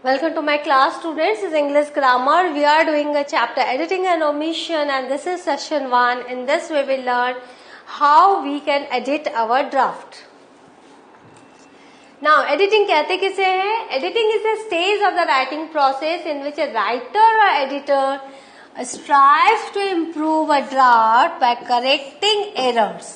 Welcome to my class, students. This is English grammar. We are doing a chapter editing and omission, and this is session 1. In this we will learn how we can edit our draft. Now, editing कहते किसे हैं? Editing is a stage of the writing process in which a writer or editor strives to improve a draft by correcting errors.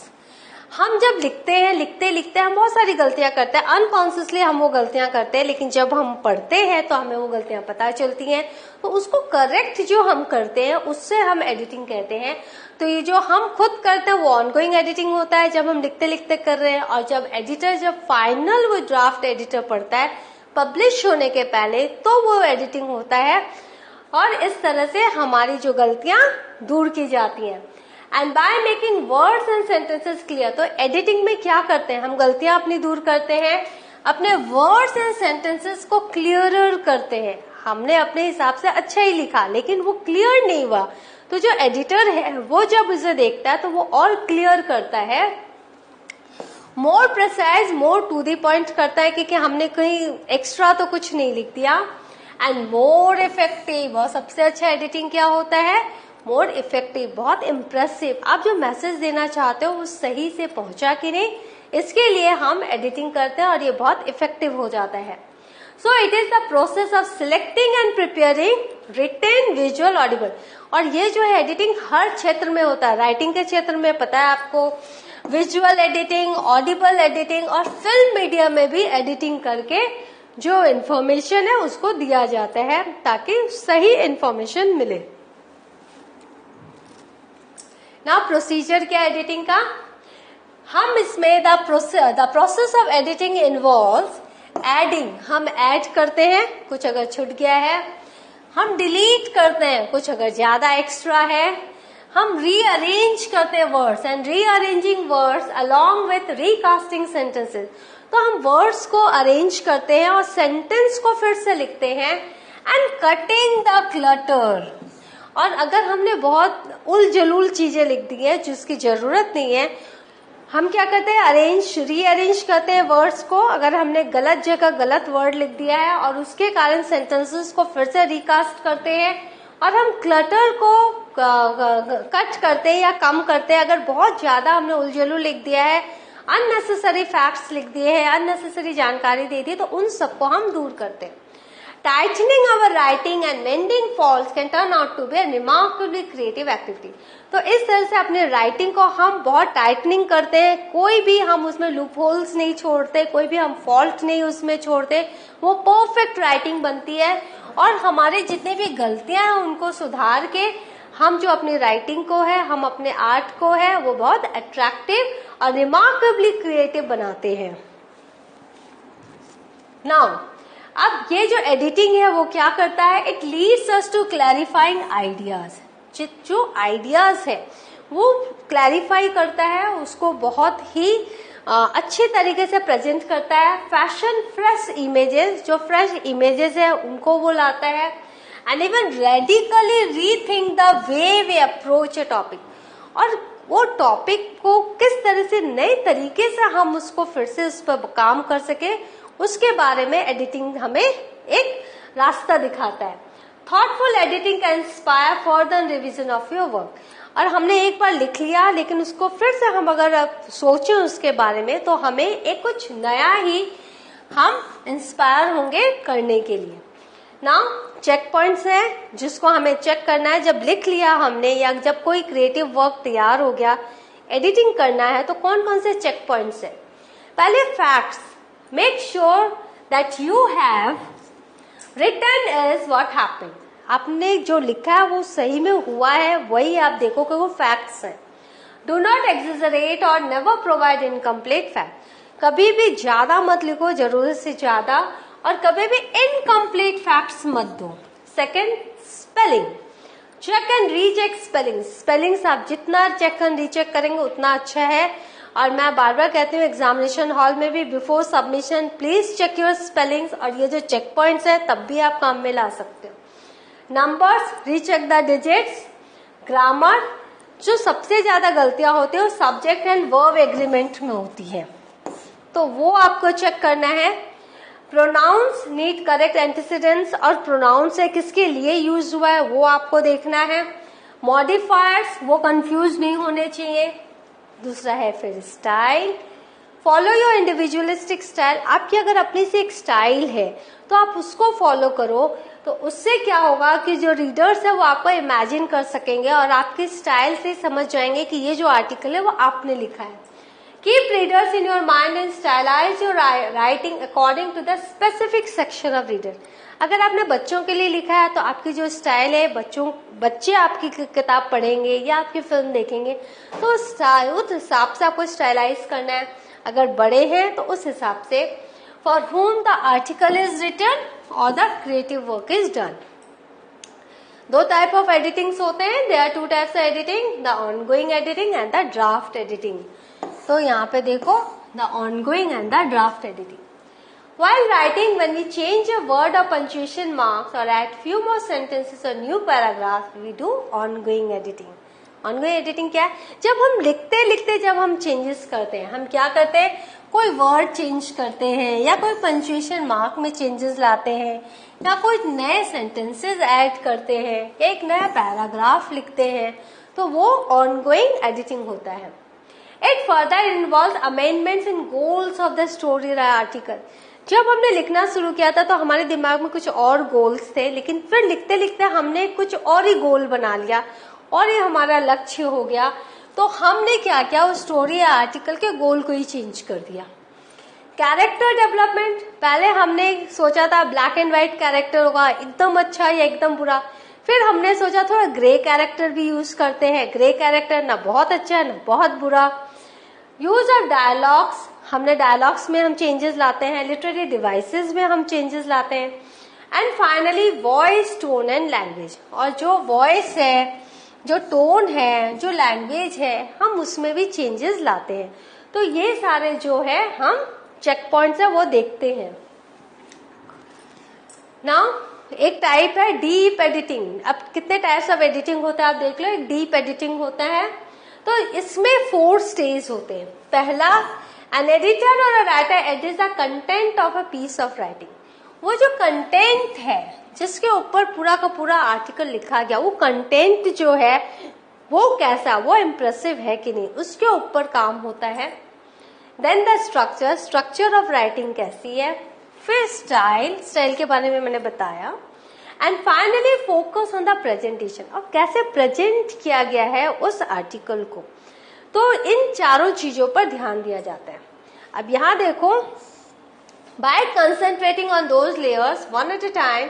हम जब लिखते हम बहुत सारी गलतियां करते हैं, अनकॉन्शियसली हम वो गलतियां करते हैं, लेकिन जब हम पढ़ते हैं तो हमें वो गलतियां पता चलती हैं, तो उसको करेक्ट जो हम करते हैं उससे हम एडिटिंग कहते हैं. तो ये जो हम खुद करते हैं वो ऑनगोइंग एडिटिंग होता है, जब हम लिखते कर रहे हैं, और जब फाइनल वो ड्राफ्ट एडिटर पढ़ता है पब्लिश होने के पहले, तो वो एडिटिंग होता है. और इस तरह से हमारी जो गलतियां दूर की जाती हैं. And by making words and sentences clear, तो एडिटिंग में क्या करते हैं, हम गलतियां अपनी दूर करते हैं, अपने वर्ड्स एंड सेंटेंसेस को क्लियरर करते हैं. हमने अपने हिसाब से अच्छा ही लिखा लेकिन वो क्लियर नहीं हुआ, तो जो एडिटर है वो जब उसे देखता है तो वो और क्लियर करता है, more precise, more to the point करता है कि हमने कहीं एक्स्ट्रा तो कुछ नहीं लिख दिया. एंड मोर इफेक्टिव, और सबसे अच्छा एडिटिंग क्या होता है, मोर इफेक्टिव, बहुत इम्प्रेसिव. आप जो मैसेज देना चाहते हो वो सही से पहुंचा कि नहीं, इसके लिए हम एडिटिंग करते हैं और ये बहुत इफेक्टिव हो जाता है. So it is the process of selecting and preparing written, visual, audible. और ये जो है एडिटिंग हर क्षेत्र में होता है. राइटिंग के क्षेत्र में पता है आपको, विजुअल एडिटिंग, ऑडिबल एडिटिंग, और फिल्म मीडिया में भी एडिटिंग करके जो इन्फॉर्मेशन है उसको दिया जाता है ताकि सही इन्फॉर्मेशन मिले. ना प्रोसीजर क्या एडिटिंग का, हम इसमें the process of editing involve adding, हम ऐड करते हैं, कुछ अगर छूट गया है हम डिलीट करते हैं, कुछ अगर ज्यादा एक्स्ट्रा है हम रीअरेंज करते हैं words, and rearranging words along with recasting sentences. तो हम वर्ड्स को अरेंज करते हैं और सेंटेंस को फिर से लिखते हैं. एंड कटिंग द क्लटर, और अगर हमने बहुत उलझुल चीजें लिख दी है जिसकी जरूरत नहीं है, हम क्या करते हैं, रीअरेंज करते हैं वर्ड्स को. अगर हमने गलत जगह गलत वर्ड लिख दिया है और उसके कारण सेंटेंसेस को फिर से रिकास्ट करते हैं, और हम क्लटर को कट करते हैं या कम करते हैं. अगर बहुत ज्यादा हमने उलझुल लिख दिया है, अननेसेसरी फैक्ट्स लिख दिए हैं, अननेसेसरी जानकारी दे दी, तो उन सबको हम दूर करते हैं. Tightening our writing and mending faults can turn out to be a remarkably creative activity. तो इस तरह से अपने राइटिंग को हम बहुत टाइटनिंग करते हैं, कोई भी हम उसमें लूप होल्स नहीं छोड़ते, कोई भी हम फॉल्ट नहीं उसमें छोड़ते, वो परफेक्ट राइटिंग बनती है. और हमारे जितने भी गलतियां हैं उनको सुधार के हम जो अपनी राइटिंग को है, हम अपने आर्ट को है, वो बहुत अट्रैक्टिव और रिमार्केबली क्रिएटिव बनाते हैं. नाउ अब ये जो एडिटिंग है वो क्या करता है, it leads us to clarifying ideas. जो आइडियाज है वो क्लैरिफाई करता है, उसको बहुत ही अच्छे तरीके से प्रेजेंट करता है. फैशन फ्रेश इमेजेस, जो फ्रेश इमेजेस है उनको वो लाता है. And even radically rethink the way we approach a topic, और वो टॉपिक को किस तरह से नए तरीके से हम उसको फिर से उस पर काम कर सके, उसके बारे में एडिटिंग हमें एक रास्ता दिखाता है. Thoughtful editing can inspire further revision of your work. और हमने एक बार लिख लिया लेकिन उसको फिर से हम अगर सोचें उसके बारे में, तो हमें एक कुछ नया ही हम इंस्पायर होंगे करने के लिए. नाउ चेक पॉइंट्स हैं जिसको हमें चेक करना है. जब लिख लिया हमने या जब कोई क्रिएटिव वर्क तैयार हो गया, एडिटिंग करना है, तो कौन कौन से चेक पॉइंट्स है. पहले facts, make sure that you have written is what happened. आपने जो लिखा है वो सही में हुआ है, वही आप देखो कि वो फैक्ट्स हैं. Do not exaggerate or never provide incomplete fact. कभी भी ज्यादा मत लिखो, जरूरत से ज्यादा, और कभी भी इनकम्प्लीट फैक्ट्स मत दो. Second, spelling, check and recheck spelling. Spellings आप जितना चेक एंड रीचेक करेंगे उतना अच्छा है. और मैं बार बार कहती हूँ एग्जामिनेशन हॉल में भी before submission please check your spellings, और ये जो चेक पॉइंट्स है तब भी आप काम में ला सकते हो. Numbers, recheck the digits. Grammar, जो सबसे ज्यादा गलतियां होती है वो सब्जेक्ट एंड वर्ब एग्रीमेंट में होती है, तो वो आपको चेक करना है. प्रोनाउंस नीड करेक्ट एंटीसीडेंट्स, और प्रोनाउंस है किसके लिए यूज हुआ है वो आपको देखना है। मॉडिफायर्स वो कंफ्यूज नहीं होने चाहिए। दूसरा है फिर style, follow your individualistic style. आपकी अगर अपनी से एक स्टाइल है तो आप उसको फॉलो करो, तो उससे क्या होगा कि जो रीडर्स है वो आपको इमेजिन कर सकेंगे और आपकी स्टाइल से समझ जाएंगे कि ये जो आर्टिकल है वो आपने लिखा है। Keep readers in your mind and stylise your writing according to the specific section of reader. अगर आपने बच्चों के लिए लिखा है तो आपकी जो स्टाइल है, बच्चे आपकी किताब पढ़ेंगे या आपकी फिल्म देखेंगे तो उस हिसाब से आपको स्टाइलाइज करना है। अगर बड़े हैं तो उस हिसाब से for whom the article is written और the creative work is done. दो टाइप ऑफ एडिटिंग्स होते हैं, there are two types of editing, the ongoing editing and the draft editing. तो यहाँ पे देखो the ongoing and the draft editing. While writing, when we change a word or punctuation marks or add few more sentences or new paragraphs, we do ongoing editing. Ongoing editing क्या है? जब हम लिखते लिखते जब हम चेंजेस करते हैं, हम क्या करते हैं, कोई वर्ड चेंज करते हैं या कोई पंक्चुएशन मार्क में चेंजेस लाते हैं या कोई नए सेंटेंसेस ऐड करते हैं या एक नया पैराग्राफ लिखते हैं, तो वो ongoing editing होता है। It further involves amendments in goals of the story or article. जब हमने लिखना शुरू किया था तो हमारे दिमाग में कुछ और गोल्स थे, लेकिन फिर लिखते लिखते हमने कुछ और ही गोल बना लिया और ये हमारा लक्ष्य हो गया, तो हमने क्या किया, उस स्टोरी या आर्टिकल के गोल को ही चेंज कर दिया। कैरेक्टर डेवलपमेंट, पहले हमने सोचा था ब्लैक एंड व्हाइट कैरेक्टर होगा, एकदम अच्छा या एकदम बुरा, फिर हमने सोचा थोड़ा ग्रे कैरेक्टर भी यूज करते हैं, ग्रे कैरेक्टर ना बहुत अच्छा है ना बहुत बुरा। यूज ऑफ डायलॉग्स, हमने डायलॉग्स में हम चेंजेस लाते हैं, लिटरेरी डिवाइसेस में हम चेंजेस लाते हैं, and finally voice, tone and language. और जो वॉइस है, जो टोन है, जो लैंग्वेज है, हम उसमें भी चेंजेस लाते हैं। तो ये सारे जो है हम चेक पॉइंट्स है वो देखते हैं। नाउ एक टाइप है डीप एडिटिंग। अब कितने टाइप्स ऑफ एडिटिंग होता है आप देख लो। एक डीप एडिटिंग होता है, तो इसमें 4 स्टेज होते हैं। पहला, an editor or a writer edits the content of a piece of writing. वो जो कंटेंट है जिसके ऊपर पूरा का पूरा आर्टिकल लिखा गया, वो कंटेंट जो है वो कैसा, वो इम्प्रेसिव है कि नहीं, उसके ऊपर काम होता है। Then the structure, structure of writing कैसी है। फिर स्टाइल, स्टाइल के बारे में मैंने बताया। And finally focus on the presentation, और कैसे प्रेजेंट किया गया है उस आर्टिकल को। तो इन चारों चीजों पर ध्यान दिया जाता है। अब यहां देखो, by concentrating on those layers one at a time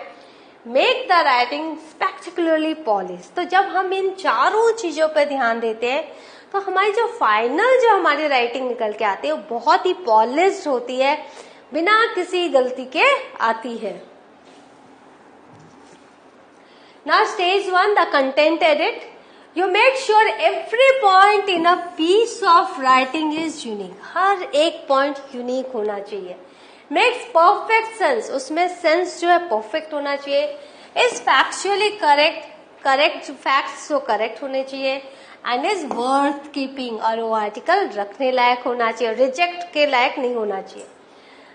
make the writing spectacularly polish. तो जब हम इन चारों चीजों पर ध्यान देते हैं तो हमारी जो फाइनल जो हमारी राइटिंग निकल के आती है वो बहुत ही पॉलिश्ड होती है, बिना किसी गलती के आती है। Now stage 1, the content edit. You make sure every point in a piece of writing is unique. हर एक point unique होना चाहिए। Makes perfect sense. उसमें sense जो है perfect होना चाहिए। Is factually correct. Correct facts जो correct होने चाहिए। And is worth keeping. और वो article रखने लायक होना चाहिए, reject के लायक नहीं होना चाहिए।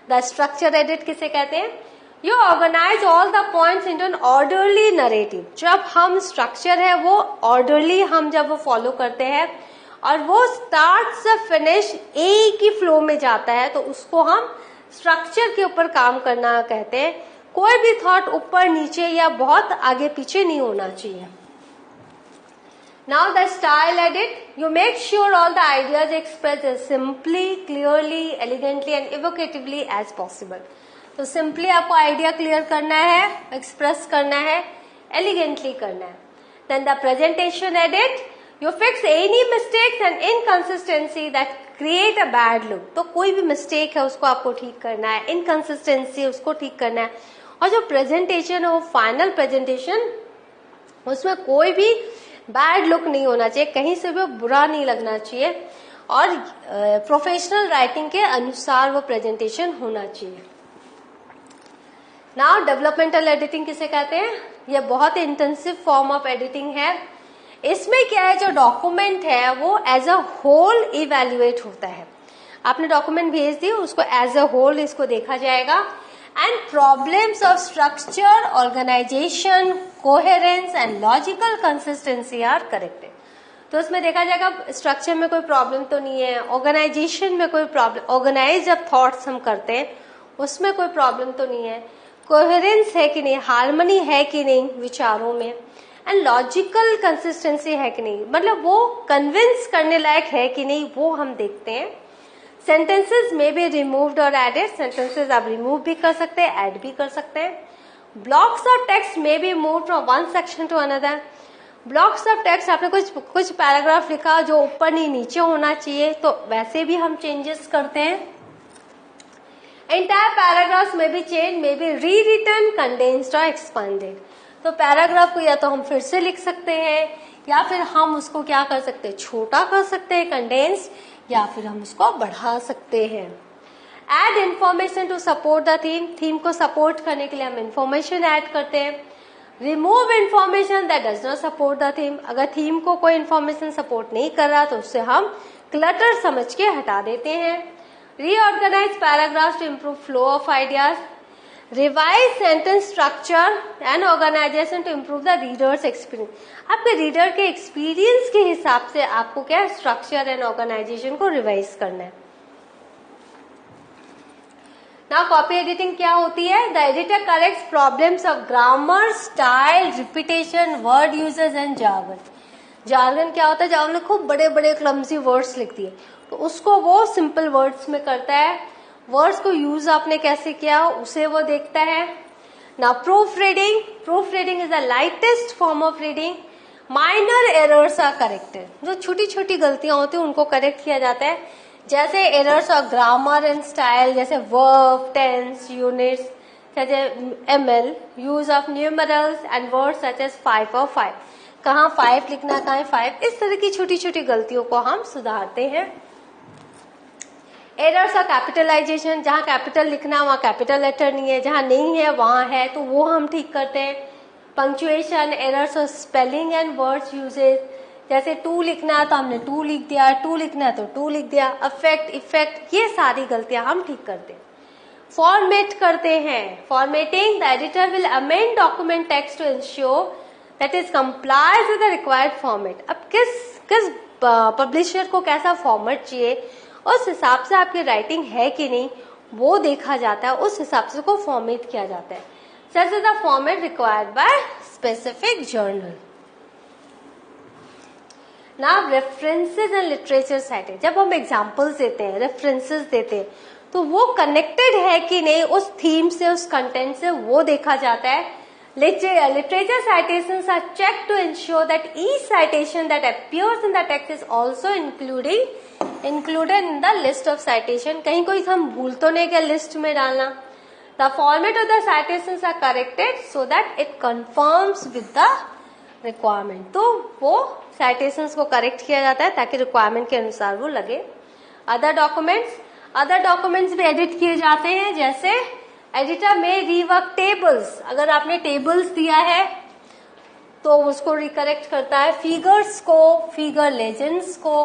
The structure edit किसे कहते हैं? You organize all the points into an orderly narrative. जब हम स्ट्रक्चर है वो orderly हम जब वो फॉलो करते हैं और वो स्टार्ट से फिनिश एक ही फ्लो में जाता है, तो उसको हम स्ट्रक्चर के ऊपर काम करना कहते हैं। कोई भी थॉट ऊपर नीचे या बहुत आगे पीछे नहीं होना चाहिए। Now the style edit. You make sure all the ideas expressed as simply, clearly, elegantly and evocatively as possible. तो सिंपली आपको आइडिया क्लियर करना है, एक्सप्रेस करना है, एलिगेंटली करना है। Then the presentation edit, you fix any mistakes and inconsistency that create a bad look. तो कोई भी मिस्टेक है उसको आपको ठीक करना है, इनकंसिस्टेंसी उसको ठीक करना है। और जो प्रेजेंटेशन है वो फाइनल प्रेजेंटेशन, उसमें कोई भी बैड लुक नहीं होना चाहिए, कहीं से भी बुरा नहीं लगना चाहिए और प्रोफेशनल राइटिंग के अनुसार वो प्रेजेंटेशन होना चाहिए। नाउ डेवलपमेंटल एडिटिंग किसे कहते हैं? यह बहुत इंटेंसिव फॉर्म ऑफ एडिटिंग है। इसमें क्या है, जो डॉक्यूमेंट है वो एज अ होल इवेल्युएट होता है। आपने डॉक्यूमेंट भेज दी, उसको एज अ होल इसको देखा जाएगा and problems of structure, organization, coherence and logical consistency are corrected. तो उसमें देखा जाएगा स्ट्रक्चर में कोई प्रॉब्लम तो नहीं है, ऑर्गेनाइजेशन में कोई प्रॉब्लम, ऑर्गेनाइज जब थॉट्स हम करते हैं उसमें कोई प्रॉब्लम तो नहीं है, कोहेरेंस है कि नहीं, हार्मनी है कि नहीं विचारों में, एंड लॉजिकल कंसिस्टेंसी है कि नहीं, मतलब वो कन्विंस करने लायक है कि नहीं, वो हम देखते हैं. सेंटेंसेस में बी रिमूव्ड और एडेड, सेंटेंसेस आप रिमूव भी कर सकते हैं, ऐड भी कर सकते हैं. ब्लॉक्स ऑफ टेक्स्ट में be move from one section to another. Blocks of text आपने कुछ पैराग्राफ लिखा जो ऊपर नहीं नीचे होना चाहिए, तो वैसे भी हम चेंजेस करते हैं. एंटायर पैराग्राफ्स में बी चेंज, में बी रीरिटन, कंडेंस्ड और एक्सपांडेड. तो पैराग्राफ को या तो हम फिर से लिख सकते हैं या फिर हम उसको क्या कर सकते हैं, छोटा कर सकते हैं कंडेंस्ड, या फिर हम उसको बढ़ा सकते हैं. Add information to support the theme, theme को सपोर्ट करने के लिए हम इंफॉर्मेशन ऐड करते हैं. Remove information that does not support the theme, अगर थीम को कोई इंफॉर्मेशन सपोर्ट नहीं कर रहा तो उससे हम क्लटर समझ के हटा देते हैं. Reorganise paragraphs to improve flow of ideas. Revise sentence structure and organisation to improve the readers experience. आपके रीडर के एक्सपीरियंस के हिसाब से आपको क्या स्ट्रक्चर एंड ऑर्गेनाइजेशन को रिवाइज करना है. नाउ कॉपी एडिटिंग क्या होती है? The editor corrects problems of grammar, style, repetition, word uses and jargon. Jargon क्या होता है? जब हमने खूब बड़े बड़े क्लमजी वर्ड्स लिख दिए तो उसको वो सिंपल वर्ड्स में करता है. वर्ड्स को यूज आपने कैसे किया उसे वो देखता है. ना proofreading, proofreading is the lightest form of reading. Minor errors are corrected, जो छोटी छोटी गलतियां होती हैं उनको करेक्ट किया जाता है. जैसे errors of grammar and style, जैसे वर्ब, टेंस, यूनिट्स, जैसे ML, use of numerals and words such as 5 और 5, कहाँ 5 लिखना, कहाँ 5, इस तरह की छोटी छोटी गलतियों को हम सुधारते हैं. एरर्स ऑफ कैपिटलाइजेशन, जहाँ कैपिटल लिखना वहाँ कैपिटल लेटर नहीं है, जहाँ नहीं है वहाँ है, तो वो हम ठीक करते हैं. Punctuation, errors of spelling and words uses, जैसे टू लिखना है तो हमने टू लिख दिया, टू लिखना है तो टू लिख दिया. अफेक्ट, इफेक्ट, ये सारी गलतियां हम ठीक करते हैं. फॉर्मेट करते हैं. Formatting, the editor will amend document text to ensure that is complies with the required format. अब किस पब्लिशर को कैसा फॉर्मेट चाहिए, उस हिसाब से आपकी राइटिंग है कि नहीं वो देखा जाता है, उस हिसाब से को फॉर्मेट किया जाता है. Such is the format required by specific journal. Now references and literature cited, जब हम एग्जांपल्स देते हैं, रेफरेंसेस देते हैं, तो वो कनेक्टेड है कि नहीं उस थीम से, उस कंटेंट से, वो देखा जाता है. Literature citations are checked to ensure that each citation that appears in the text is also included in the list of citation. कहीं कोई हम भूल तो नहीं गए लिस्ट में डालना. The format of the citations are corrected so that it conforms with the requirement. तो वो साइटेशंस को करेक्ट किया जाता है ताकि रिक्वायरमेंट के अनुसार वो लगे. अदर डॉक्यूमेंट्स भी एडिट किए जाते हैं. जैसे एडिटर में रीवर्क टेबल्स, अगर आपने टेबल्स दिया है तो उसको रिकरेक्ट करता है. फिगर्स को, फिगर लेजेंड्स को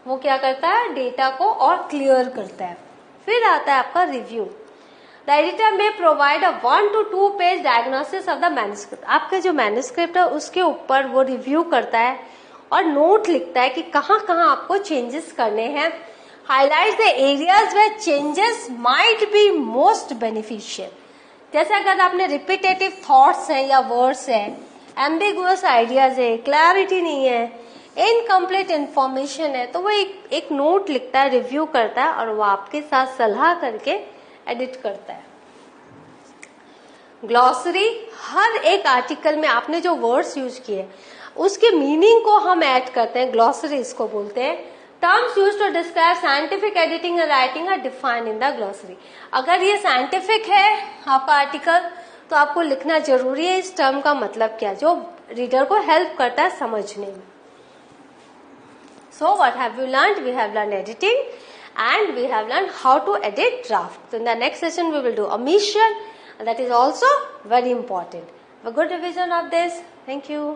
वो क्या करता है, डेटा को और क्लियर करता है. फिर आता है आपका रिव्यू. द एडिटर में provide a 1 to 2 page diagnosis of the manuscript. आपका जो मैन्युस्क्रिप्ट है उसके ऊपर वो रिव्यू करता है और नोट लिखता है कि कहाँ कहाँ आपको चेंजेस करने हैं. Highlight the areas where changes might be most beneficial. जैसे अगर आपने रिपीटेटिव थॉट्स हैं या वर्ड्स हैं, एम्बिगुअस आइडियाज है, क्लैरिटी नहीं है, इनकम्प्लीट इंफॉर्मेशन है, तो वो एक नोट लिखता है, रिव्यू करता है और वो आपके साथ सलाह करके एडिट करता है. ग्लॉसरी, हर एक आर्टिकल में आपने जो वर्ड्स यूज किए उसके मीनिंग को हम ऐड करते हैं. ग्लॉसरी इसको बोलते हैं. Terms use to describe scientific editing and writing are defined in the glossary. अगर ये साइंटिफिक है आपका आर्टिकल तो आपको लिखना जरूरी है इस टर्म का मतलब क्या, जो रीडर को हेल्प करता है समझने में. So what have you learned? We have learned editing and we have learned how to edit draft. So in the next session we will do omission, and that is also very important. A good revision of this. Thank you.